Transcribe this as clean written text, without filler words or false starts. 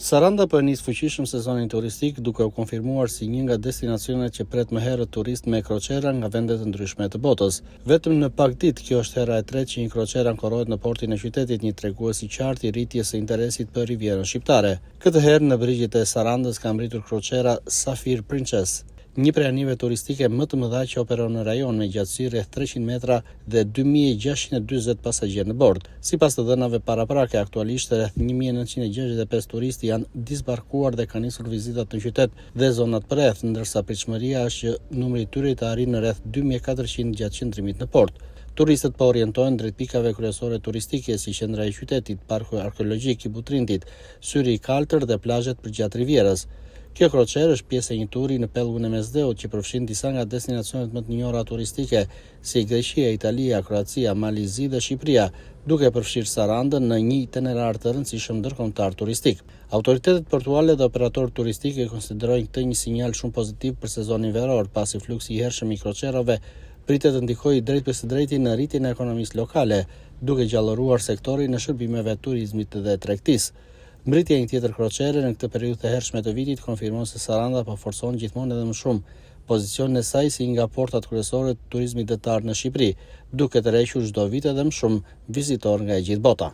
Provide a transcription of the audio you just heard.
Saranda po nis fuqishëm sezonin turistik, duke u konfirmuar si një nga destinacionet që pret më herët turist me kroqera nga vende të ndryshme të botës. Vetëm në pak ditë, kjo është hera e tretë që një kroqer ankorohet në portin e qytetit, një tregues i qartë i rritjes së interesit për Rivierën shqiptare. Këtë herë në brigjet e Sarandës ka mbritur kroqera Safir Princess, një prej anijeve turistike më të mëdha që operon në rajon, me gjatësi rreth 300 metra dhe 2640 pasagjerë në bord. Sipas të dhënave paraprake, aktualisht rreth 1965 turistë janë disbarkuar dhe kanë nisur vizitat në qytet dhe zonat përreth, ndërsa pritshmëria është që numri i tyre të arrijë në rreth 2400 gjatë qëndrimit në port. Turistët po orientohen drejt pikave kryesore turistike si qendra e qytetit, parku arkeologjik i Butrindit, syri i kaltër dhe plazhet përgjatë Rivierës. Kjo kroqer është pjesë e një turi në pellgun e Mesdheut që përfshin disa nga destinacionet më të njohura turistike si Greqia, Italia, Kroacia, Malizi dhe Shqipëria, duke përfshirë Sarandën në një itinerar të rëndësishëm ndërkombëtar turistik. Autoritetet portuale dhe operatorët turistik e konsiderojnë këtë një sinjal shumë pozitiv për sezonin veror, pasi fluksi i hershëm i kroqerave pritet të ndikojë drejt për së drejti në rritjen e ekonomisë lokale, duke gjallëruar sektorin e shërbimeve, turizmit dhe tregtisë. Mbritja e një tjetër kroqere në këtë periudhë të hershme të vitit konfirmon se Saranda po forcon gjithmonë edhe më shumë pozicionin e saj si nga portat kryesore të turizmit detar në Shqipëri, duke tërhequr çdo vit edhe më shumë vizitor nga e gjithë bota.